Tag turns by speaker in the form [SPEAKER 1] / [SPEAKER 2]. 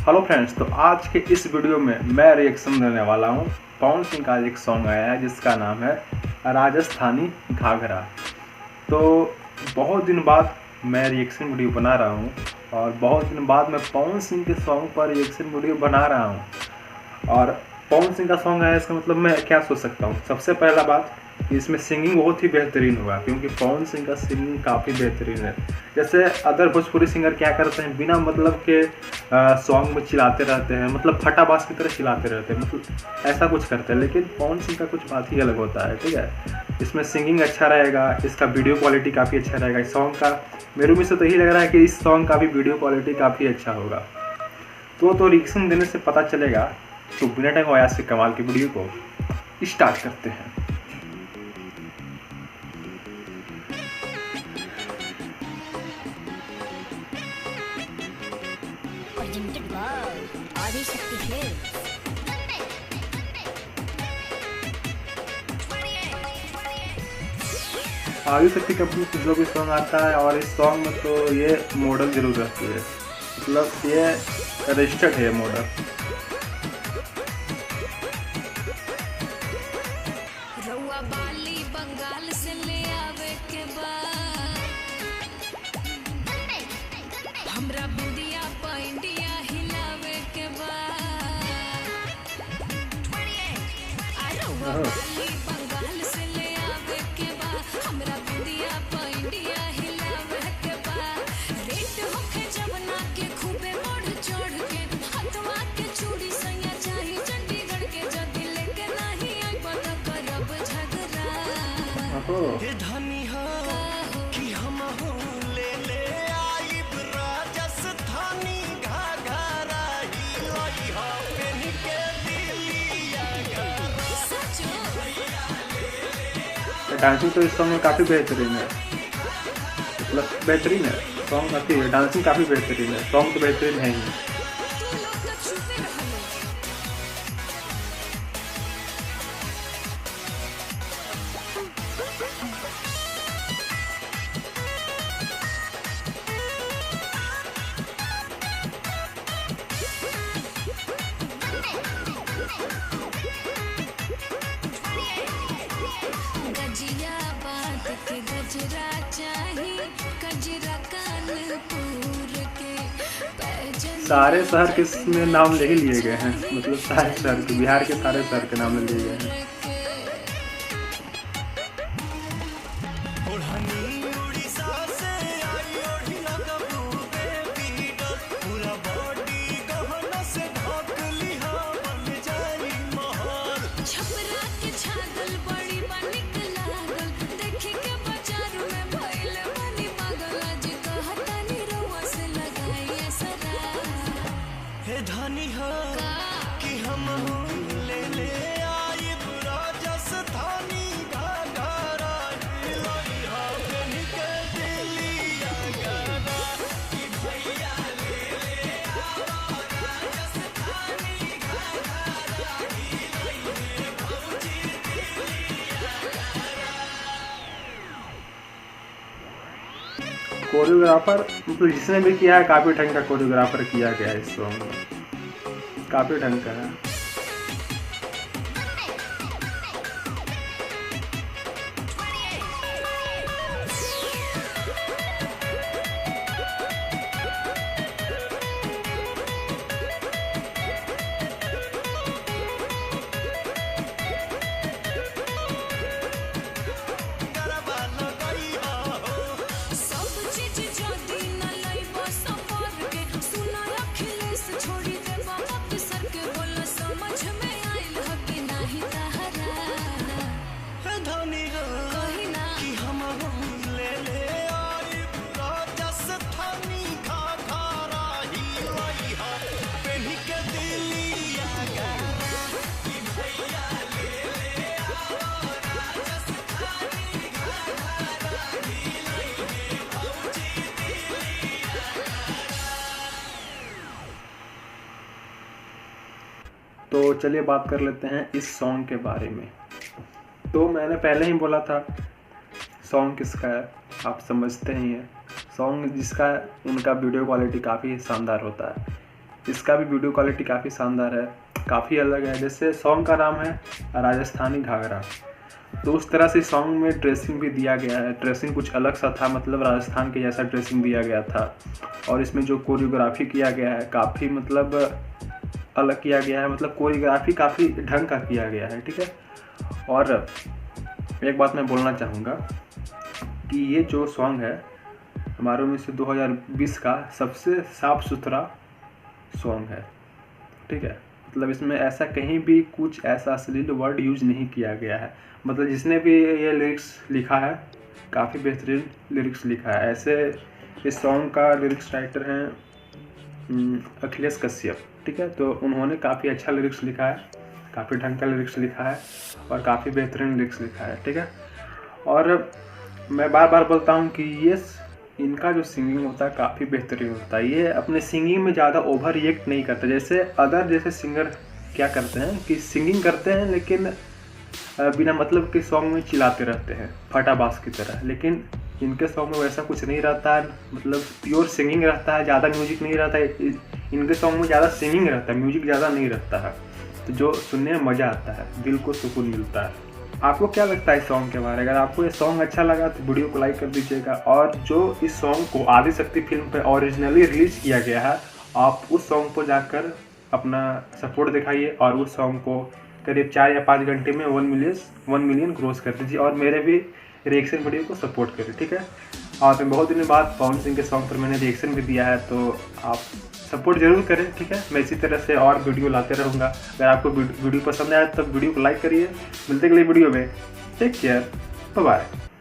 [SPEAKER 1] Hello friends, तो आज के इस वीडियो में मैं रिएक्शन देने वाला हूँ। पवन सिंह का एक सॉन्ग आया है जिसका नाम है राजस्थानी घाघरा। तो बहुत दिन बाद मैं रिएक्शन वीडियो बना रहा हूँ और बहुत दिन बाद मैं पवन सिंह के सॉन्ग पर रिएक्शन वीडियो बना रहा हूँ। और पवन सिंह का सॉन्ग आया, इसका मतलब मैं क्या सोच सकता हूँ। सबसे पहला बात कि इसमें सिंगिंग बहुत ही बेहतरीन होगा, क्योंकि पवन सिंह का सिंगिंग काफ़ी बेहतरीन है। जैसे अदर भोजपुरी सिंगर क्या करते हैं, बिना मतलब के सॉन्ग में चिल्लाते रहते हैं, मतलब फटाबाज की तरह चिल्लाते रहते हैं, मतलब ऐसा कुछ करते हैं। लेकिन पवन सिंह का कुछ बात ही अलग होता है, ठीक है। इसमें सिंगिंग अच्छा रहेगा, इसका वीडियो क्वालिटी काफ़ी अच्छा रहेगा। इस सॉन्ग का मेरे मुझ से तो यही लग रहा है कि इस सॉन्ग का भी वीडियो क्वालिटी काफ़ी अच्छा होगा। तो रिएक्शन देने से पता चलेगा। तो बिना टाइम वाया से कमाल की वीडियो को स्टार्ट करते हैं।
[SPEAKER 2] Presented by Adi Shakti Films.
[SPEAKER 1] आगे शक्ति कंपनी से जो भी सॉन्ग आता है, और इस सॉन्ग में तो ये मॉडल जरूर रहती है, मतलब ये रजिस्टर्ड है मॉडल।
[SPEAKER 3] रउआ बाली बंगाल से ले आवे के बाद हमरा बिंदिया पैंडिया हिलावे के बाद रउआ बाली बंगाल से ले आवे के बाद हमरा बिंदिया पैंडिया हिलावे के बाद रेट होखे जवना के खूबे बढ़ चढ़ के हथवा के चूड़ी सैया चाही चंडीगढ़ के जदी लेके नहीं आई पता करब झगड़ा
[SPEAKER 4] हे धनी हो कि हम हो ले आइब राजस्थानी घाघरा हिलाई हो पेन के दिलिया
[SPEAKER 1] डांसिंग तो इस सॉन्ग में काफ़ी बेहतरीन है, मतलब बेहतरीन है सॉन्ग, काफ़ी है। डांसिंग काफ़ी बेहतरीन है, सॉन्ग तो बेहतरीन है ही।
[SPEAKER 3] तू लोग का छुपे रहलो गजिया बात के गजरा चाही गजरा कानपुर के पैजन
[SPEAKER 1] सारे शहर के इसमें नाम ले ही लिए गए हैं, मतलब सारे शहर के, बिहार के सारे शहर के नाम ले लिए गए हैं।
[SPEAKER 4] ओढ़नी उड़ीसा से आई ओढ़ी लगबू बेबी डॉल पूरा बॉडी गहना से ढक लिहा बन जाई महल
[SPEAKER 3] छपरा के छागल बड़ी बनिक लागल देखी के बाजार में भइल बनी पागल आज कहतानी रउआ से लगाई सरा
[SPEAKER 4] हे धनी हो कि हम हो ले आइब राजस्थानी घाघरा हिलाई हो पेन के दिलिया गाना कि भैया ले आओ राजस्थानी घाघरा हिलाई हे भौजी
[SPEAKER 1] कोरियोग्राफर मतलब जिसने भी किया है, काफ़ी ढंग का कोरियोग्राफर किया गया है इस सॉन्ग में, काफ़ी ढंग का है।
[SPEAKER 4] गरबा लगाई हो
[SPEAKER 3] सब चीज जदी न लइबो सफर के सुना अखिलेश छोड़ी दे बाबा पिसर के बोला समझ में आइल ह कि नाही तहरा
[SPEAKER 4] हे धनी हो
[SPEAKER 3] कही ना
[SPEAKER 4] कि हम हो ले आइब राजस्थानी घाघरा हिलाई हो पेन के दिलिया गाना कि भैया ले आओ राजस्थानी घाघरा हिलाई हे भौजी
[SPEAKER 1] तो चलिए बात कर लेते हैं इस सॉन्ग के बारे में। तो मैंने पहले ही बोला था सॉन्ग किसका है, आप समझते ही हैं। सॉन्ग जिसका उनका वीडियो क्वालिटी काफ़ी शानदार होता है। इसका भी वीडियो क्वालिटी काफ़ी शानदार है, काफ़ी अलग है। जैसे सॉन्ग का नाम है राजस्थानी घाघरा, तो उस तरह से सॉन्ग में ड्रेसिंग भी दिया गया है। ड्रेसिंग कुछ अलग सा था, मतलब राजस्थान के जैसा ड्रेसिंग दिया गया था। और इसमें जो कोरियोग्राफी किया गया है काफ़ी मतलब अलग किया गया है, मतलब कोरियोग्राफी काफ़ी ढंग का किया गया है, ठीक है। और एक बात मैं बोलना चाहूँगा कि ये जो सॉन्ग है हमारे में से 2020 का सबसे साफ़ सुथरा सॉन्ग है, ठीक है। मतलब इसमें ऐसा कहीं भी कुछ ऐसा अश्लील वर्ड यूज नहीं किया गया है। मतलब जिसने भी ये लिरिक्स लिखा है काफ़ी बेहतरीन लिरिक्स लिखा है। ऐसे इस सॉन्ग का लिरिक्स राइटर हैं अखिलेश कश्यप, ठीक है। तो उन्होंने काफ़ी अच्छा लिरिक्स लिखा है, काफ़ी ढंग का लिरिक्स लिखा है और काफ़ी बेहतरीन लिरिक्स लिखा है, ठीक है। और मैं बार बार बोलता हूँ कि ये इनका जो सिंगिंग होता है काफ़ी बेहतरीन होता है। ये अपने सिंगिंग में ज़्यादा ओवर रिएक्ट नहीं करते, जैसे अदर जैसे सिंगर क्या करते हैं कि सिंगिंग करते हैं लेकिन बिना मतलब के सॉन्ग में चिल्लाते रहते हैं फटाबाज की तरह। लेकिन इनके सॉन्ग में वैसा कुछ नहीं रहता है, मतलब प्योर सिंगिंग रहता है, ज़्यादा म्यूजिक नहीं रहता है। इनके सॉन्ग में ज़्यादा सिंगिंग रहता है, म्यूजिक ज़्यादा नहीं रहता है, तो जो सुनने में मज़ा आता है, दिल को सुकून मिलता है। आपको क्या लगता है इस सॉन्ग के बारे में? अगर आपको ये सॉन्ग अच्छा लगा तो वीडियो को लाइक कर दीजिएगा। और जो इस सॉन्ग को आदिशक्ति फिल्म पे ओरिजिनली रिलीज किया गया है, आप उस सॉन्ग को जाकर अपना सपोर्ट दिखाइए और उस सॉन्ग को करीब 4 या 5 घंटे में 1 मिलियन क्रॉस कर दीजिए और मेरे भी रिएक्शन वीडियो को सपोर्ट करें, ठीक है। और बहुत दिनों बाद पवन सिंह के सॉन्ग पर मैंने रिएक्शन भी दिया है, तो आप सपोर्ट जरूर करें, ठीक है। मैं इसी तरह से और वीडियो लाते रहूँगा। अगर आपको वीडियो पसंद आया तो वीडियो को लाइक करिए। मिलते अगले वीडियो में, टेक केयर, बाय बाय।